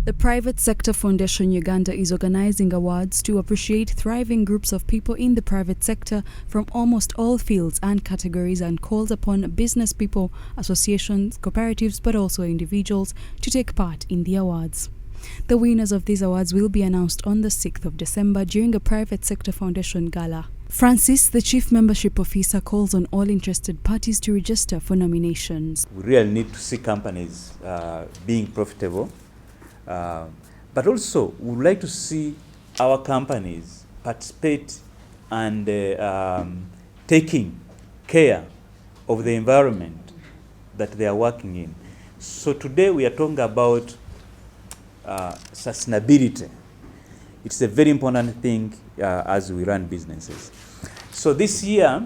The Private Sector Foundation Uganda is organizing awards to appreciate thriving groups of people in the private sector from almost all fields and categories, and calls upon business people, associations, cooperatives, but also individuals to take part in the awards. The winners of these awards will be announced on the 6th of December during a Private Sector Foundation Gala. Francis, the Chief Membership Officer, calls on all interested parties to register for nominations. We really need to see companies being profitable, but also we would like to see our companies participate and taking care of the environment that they are working in. So today we are talking about sustainability. It's a very important thing as we run businesses. So this year,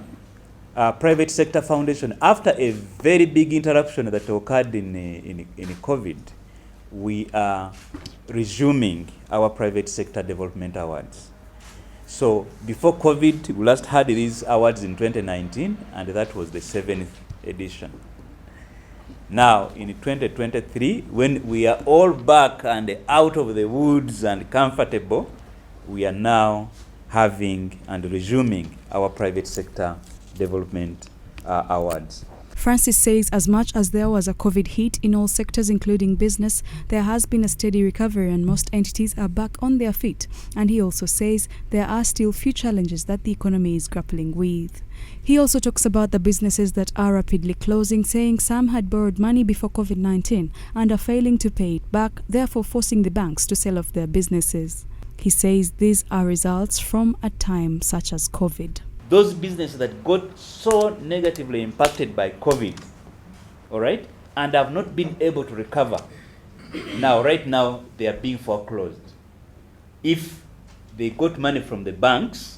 Private Sector Foundation, after a very big interruption that occurred in COVID, we are resuming our Private Sector Development Awards. So before COVID, we last had these awards in 2019, and that was the 7th edition. Now, in 2023, when we are all back and out of the woods and comfortable, we are now having and resuming our Private Sector Development Awards. Francis says as much as there was a COVID hit in all sectors, including business, there has been a steady recovery and most entities are back on their feet. And he also says there are still few challenges that the economy is grappling with. He also talks about the businesses that are rapidly closing, saying some had borrowed money before COVID-19 and are failing to pay it back, therefore forcing the banks to sell off their businesses. He says these are results from a time such as COVID. Those businesses that got so negatively impacted by COVID, all right, and have not been able to recover, right now, they are being foreclosed. If they got money from the banks,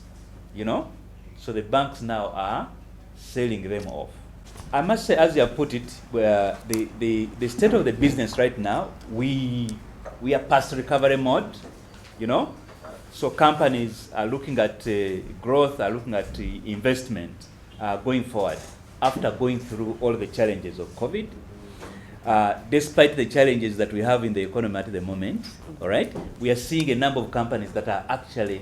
so the banks now are selling them off. I must say, as you have put it, where the state of the business right now, we are past recovery mode, So companies are looking at growth, are looking at investment going forward after going through all the challenges of COVID. Despite the challenges that we have in the economy at the moment, all right, we are seeing a number of companies that are actually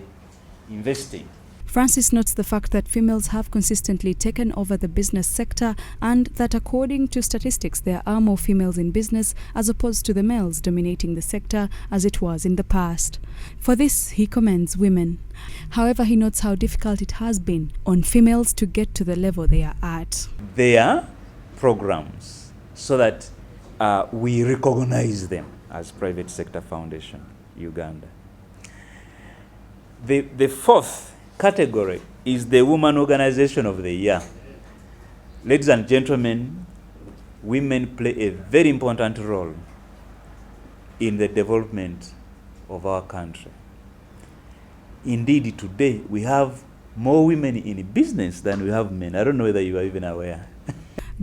investing. Francis notes the fact that females have consistently taken over the business sector and that according to statistics there are more females in business as opposed to the males dominating the sector as it was in the past. For this, he commends women. However, he notes how difficult it has been on females to get to the level they are at. There are programs so that we recognize them as Private Sector Foundation Uganda. The fourth category is the Woman Organization of the Year. Ladies and gentlemen, women play a very important role in the development of our country. Indeed, today we have more women in business than we have men. I don't know whether you are even aware.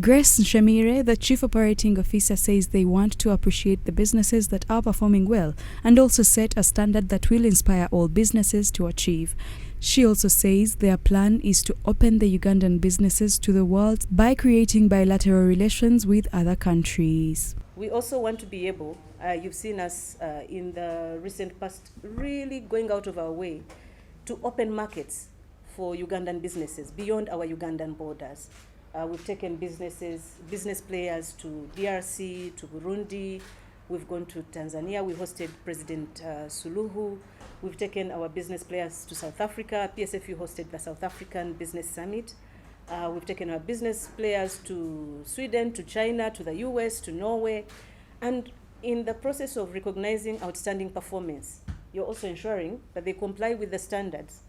Grace Nshemire, the Chief Operating Officer, says they want to appreciate the businesses that are performing well and also set a standard that will inspire all businesses to achieve. She also says their plan is to open the Ugandan businesses to the world by creating bilateral relations with other countries. We also want to be able, you've seen us in the recent past, really going out of our way to open markets for Ugandan businesses beyond our Ugandan borders. We've taken business players to DRC, to Burundi. We've gone to Tanzania. We hosted President Suluhu. We've taken our business players to South Africa. PSFU hosted the South African Business Summit. We've taken our business players to Sweden, to China, to the US, to Norway. And in the process of recognizing outstanding performance, you're also ensuring that they comply with the standards.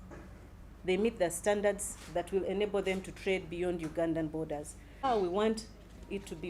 They meet the standards that will enable them to trade beyond Ugandan borders. We want it to be